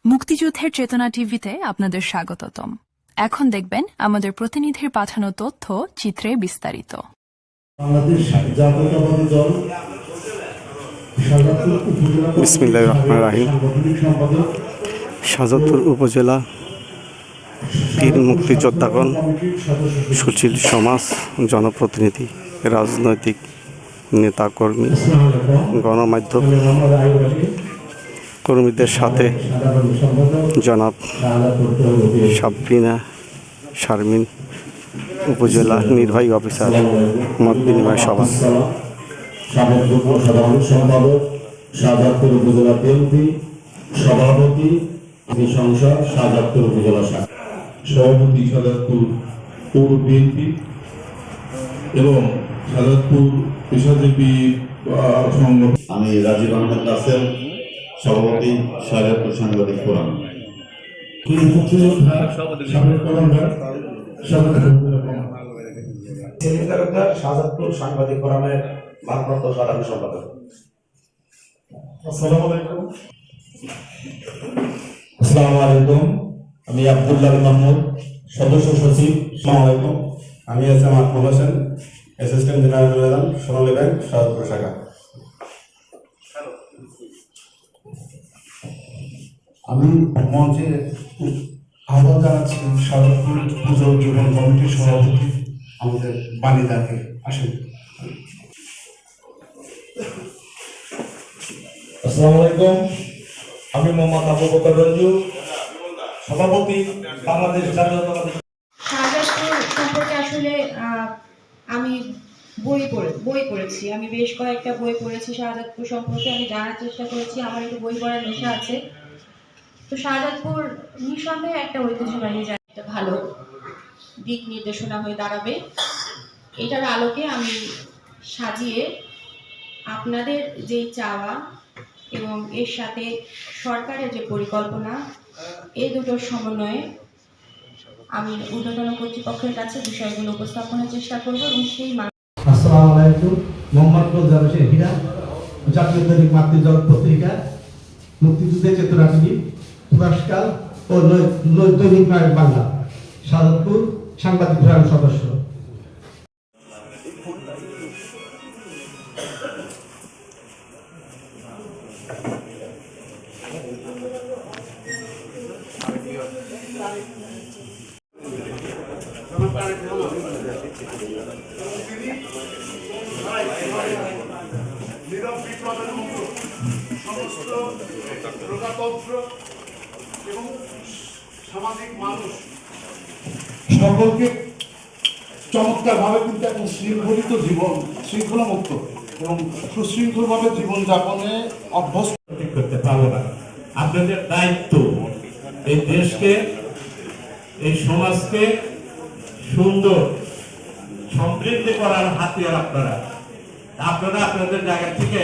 মুক্তিযুদ্ধের চেতনা টিভিতে আপনাদের স্বাগতম। এখন দেখবেন আমাদের প্রতিনিধির পাঠানো তথ্য চিত্রে বিস্তারিত। বাংলাদেশ জাতীয়তাবাদী দল বিসমিল্লাহির রহমানির রহিম। শাহজাদপুর উপজেলা বীর মুক্তিযোদ্ধাগণ, সুশীল সমাজ, জনপ্রতিনিধি, রাজনৈতিক নেতাকর্মী, গণমাধ্যম কর্মীদের সাথে জনাব শারমিন উপজেলা নির্বাহী অফিসার মত বিনিময় সভা। সাধারণ সম্পাদক শাহজাদপুর উপজেলা বিএনপি, সভাপতি সংসদ শাহজাদপুর উপজেলা শাখা, সভাপতি শাহজাদপুর পৌর বিএনপি এবং শাহজাদপুর পেশাজীবী সংগঠন। আমি রাজীব আহমেদ নাসের, সভাপতি শাহজাদপুর সাংবাদিক ফোরাম। শাহজাদপুর সাংবাদিক ফোরামের ভারপ্রাপ্ত সাধারণ সম্পাদক। আসসালামু আলাইকুম। আমি আব্দুল্লাহ মাহমুদ, সদস্য সচিব। আসসালামু আলাইকুম। আমি SM Akmal Hossain, assistant general manager, Sonali Bank, Shahjadpur শাখা। আমি মঞ্চে আহ্বান জানাচ্ছি শাহজাদপুর পুজো জীবন কমিটির সভাপতি আমাদের বাণীদাকে আসেন। আসসালামু আলাইকুম। আমি মোহাম্মদ আবু বকর রঞ্জু, সভাপতি বাংলাদেশ জাতীয়তাবাদী। শাহজাদপুর সম্পর্কে আসলে আমি বই পড়েছি। আমি বেশ কয়েকটা বই পড়েছি শাহজাদপুর সম্পর্কে। আমি জানার চেষ্টা করেছি, আমার একটু বই পড়ার নেশা আছে। তো শাহজাদপুর নিঃসন্দেহে একটা ঐতিহ্যবাহী জায়গা, একটা ভালো দিক নির্দেশনা হয়ে দাঁড়াবে। এটার আলোকে আমি সাজিয়ে আপনাদের যে চাওয়া এবং এর সাথে সরকারের যে পরিকল্পনা, এই দুটোর সমন্বয়ে আমি ঊর্ধ্বতন কর্তৃপক্ষের কাছে বিষয়গুলো উপস্থাপনের চেষ্টা করব এবং সেই আসসালামু আলাইকুম। মোহাম্মদ রোজার হোসেন হীরা, জাতীয় দৈনিক মাতৃজগৎ পত্রিকা, মুক্তিযুদ্ধের চেতনা টিভি, পুরস্কার ও দৈনিক নায়ক বাংলা, শাহজাদপুর সাংবাদিক ফোরাম সদস্য। এবং সামাজিক মানুষ সকলকে চমৎকার ভাবে কিন্তু একটা শৃঙ্খলিত জীবন, শৃঙ্খলামুক্ত এবং সুশৃঙ্খল ভাবে জীবনযাপনে অভ্যস্ত করতে পারবো না। আপনাদের দায়িত্ব এই দেশকে, এই সমাজকে সুন্দর সমৃদ্ধ করার হাতিয়ার আপনারা। আপনারা আপনাদের জায়গা থেকে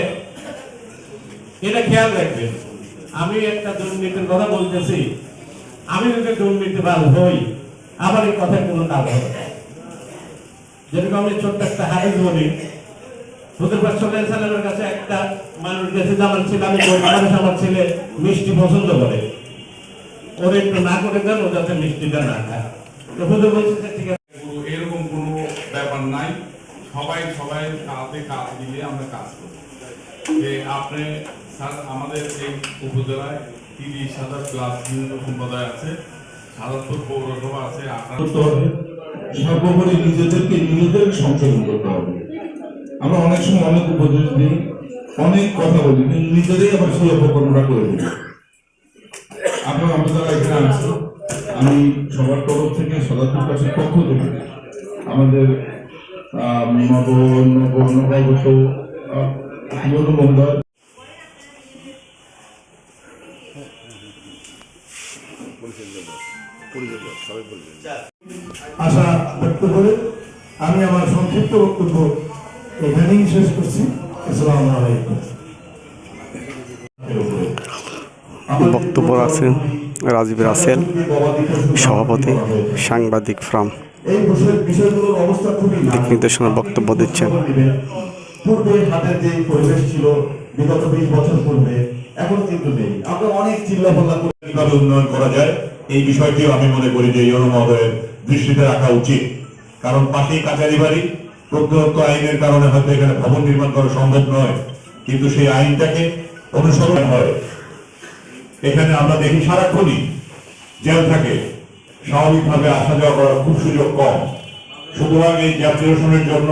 এটা খেয়াল রাখবেন। আমি একটা দুর্নীতির কথা বলতেছি, আমি যদি দুর্নীতিবাজ হই, আমার এই কথায় কোনো লাভ হবে না। যেরকম আমি ছোট্ট একটা হাদিস বলি, হুজুর পাক সাল্লাল্লাহু আলাইহি ওয়াসাল্লামের কাছে একটা মানুষ গেছে যে আমার ছেলে, আমি মানুষ, আমার ছেলে মিষ্টি পছন্দ করে, ওর একটু না করে দেন, ও যাতে মিষ্টিটা না খায়। তো হুজুর বলছে ঠিক আছে, এরকম কোনো ব্যাপার নাই, সবাই কাজে কাজ দিলে আমরা কাজ করি। আপনি আমাদের এই উপজেলায় 30,000 প্লাস বিভিন্ন সম্প্রদায় আছে, শাহজাদপুর পৌরসভা আছে। সর্বোপরি নিজেদের সংশোধন করতে হবে। আমরা অনেক সময় অনেক উপদেশ দিই, অনেক কথা বলি, কিন্তু নিজেরাই আবার সেই অপকর্মটা করে দিই। আপনারা যারা এখানে আছেন, আমি সবার তরফ থেকে শাহজাদপুর কাছের পক্ষ থেকে আমাদের নবাগত মহোদয় আশা ব্যক্ত করে আমি আমার সংক্ষিপ্ত বক্তব্য এখানেই শেষ করছি। আসসালামু আলাইকুম। বক্তব্য রাখছেন রাজীব রাসেল, সভাপতি সাংবাদিক ফোরাম। দিক নির্দেশনার বক্তব্য দিচ্ছেন। পূর্বে হাতের যে পরিবেশ ছিল বিগত 20 বছর পূর্বে, এখন কিন্তু নেই। আমরা অনেক চিল্লাপাল্লা কিভাবে উন্নয়ন করা যায় এই বিষয়টিও আমি মনে করি যে ইউনো মহোদয়ের দৃষ্টিতে রাখা উচিত। কারণ পাশেই কাচারি বাড়ি, প্রত্যন্ত আইনের কারণে হয়তো এখানে ভবন নির্মাণ করা সম্ভব নয়, কিন্তু সেই আইনটাকে অনুসরণ হয়। এখানে আমরা দেখি সারাক্ষণই জেল থাকে, স্বাভাবিকভাবে আসা যাওয়া করার খুব সুযোগ কম। সুতরাং এই জ্যাম নিরসনের জন্য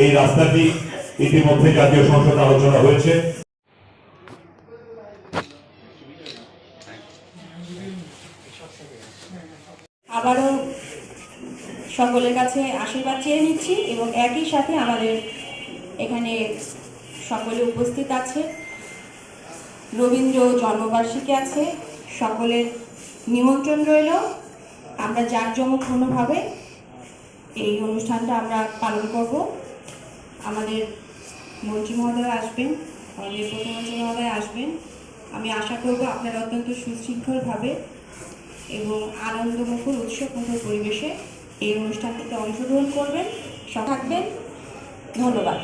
এই রাস্তাটি ইতিমধ্যে জাতীয় সংসদে আলোচনা হয়েছে। আবারও সকলের কাছে আশীর্বাদ চেয়ে নিচ্ছি এবং একই সাথে আমাদের এখানে সকলে উপস্থিত আছে, রবীন্দ্র জন্মবার্ষিকী আছে, সকলের নিমন্ত্রণ রইল। আমরা জাঁকজমকপূর্ণভাবে এই অনুষ্ঠানটা আমরা পালন করব। আমাদের মন্ত্রী মহোদয় আসবেন, আমাদের প্রধানমন্ত্রী মহোদয় আসবেন। আমি আশা করব আপনারা অত্যন্ত সুশৃঙ্খলভাবে এবং আনন্দমুখর উৎসবমুখর পরিবেশে এই অনুষ্ঠানটিতে অংশগ্রহণ করবেন, থাকবেন। ধন্যবাদ।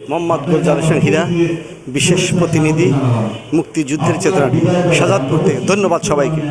মোহাম্মদ গুলজার হোসেন হীরা, বিশেষ প্রতিনিধি, মুক্তিযুদ্ধের চেতনাটি, শাহজাদপুর থেকে। ধন্যবাদ সবাইকে।